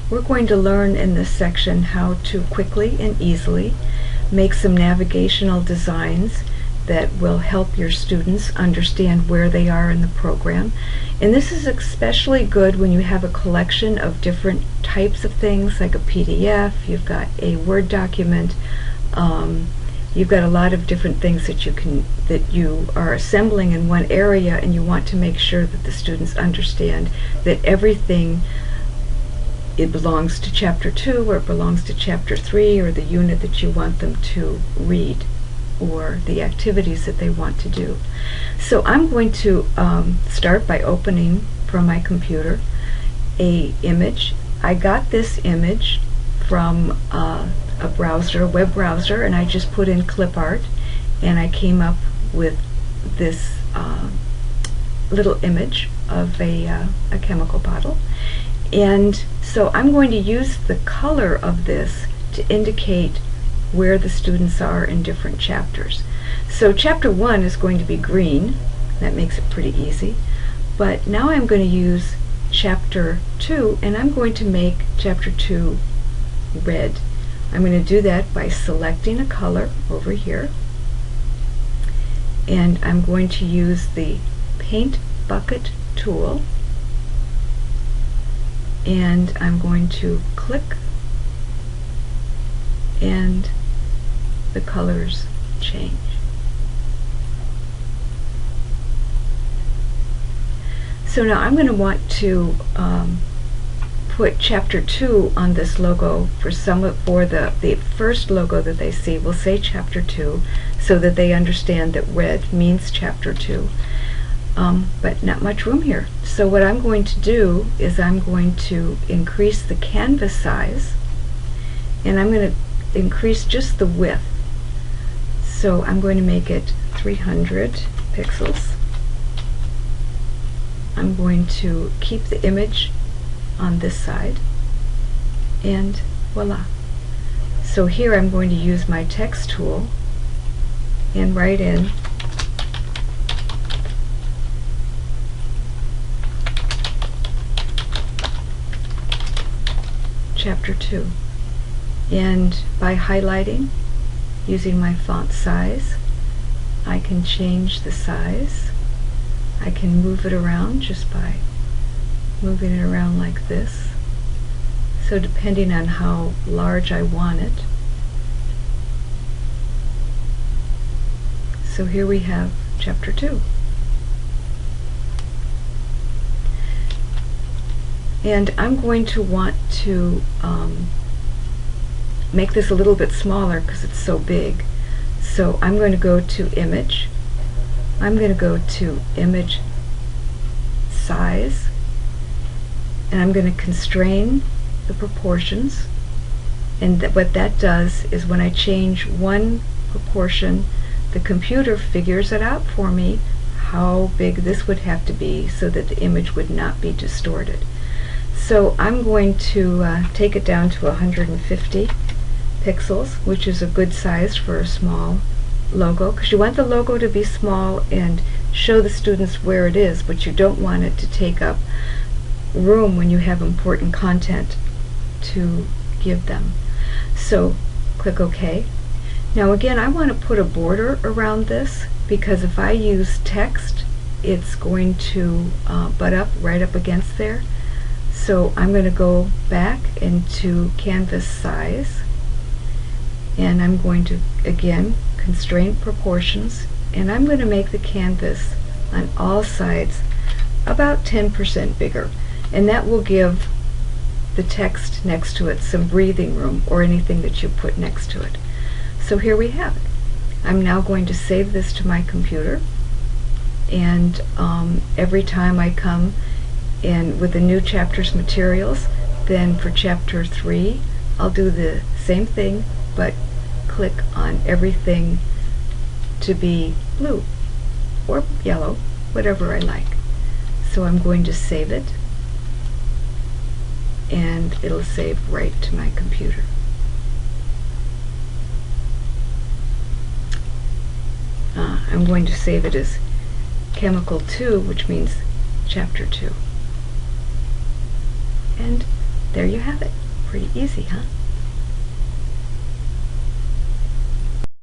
we're going to learn in this section how to quickly and easily make some navigational designs that will help your students understand where they are in the program. And this is especially good when you have a collection of different types of things, like a PDF, you've got a Word document, you've got a lot of different things that you are assembling in one area, and you want to make sure that the students understand that everything, it belongs to chapter 2 or it belongs to chapter 3 or the unit that you want them to read or the activities that they want to do. So I'm going to start by opening from my computer a image. I got this image from a web browser, and I just put in clip art, and I came up with this little image of a chemical bottle. And so I'm going to use the color of this to indicate where the students are in different chapters. So chapter 1 is going to be green. That makes it pretty easy. But now I'm going to use chapter 2, and I'm going to make chapter 2 red. I'm going to do that by selecting a color over here, and I'm going to use the paint bucket tool, and I'm going to click, and the colors change. So now I'm going to want to put chapter 2 on this logo for the first logo that they see. We'll say chapter 2 so that they understand that red means chapter 2. But not much room here. So what I'm going to do is I'm going to increase the canvas size, and I'm going to increase just the width. So I'm going to make it 300 pixels. I'm going to keep the image on this side, and voila. So here I'm going to use my text tool and write in chapter 2, and by highlighting using my font size, I can change the size. I can move it around just by moving it around like this. So depending on how large I want it. So here we have chapter 2. And I'm going to want to make this a little bit smaller because it's so big. So I'm going to go to Image. I'm going to go to Image Size, and I'm going to constrain the proportions. And what that does is when I change one proportion, the computer figures it out for me how big this would have to be so that the image would not be distorted. So I'm going to take it down to 150 pixels, which is a good size for a small logo, because you want the logo to be small and show the students where it is, but you don't want it to take up room when you have important content to give them. So click OK. Now again, I want to put a border around this, because if I use text, it's going to butt up right up against there. So I'm going to go back into canvas size, and I'm going to again constrain proportions, and I'm going to make the canvas on all sides about 10% bigger, and that will give the text next to it some breathing room, or anything that you put next to it. So here we have it. I'm now going to save this to my computer, and every time I come in with the new chapter's materials, then for chapter 3 I'll do the same thing, but click on everything to be blue or yellow, whatever I like. So I'm going to save it, and it'll save right to my computer. I'm going to save it as Chemical 2, which means Chapter 2. And there you have it. Pretty easy, huh?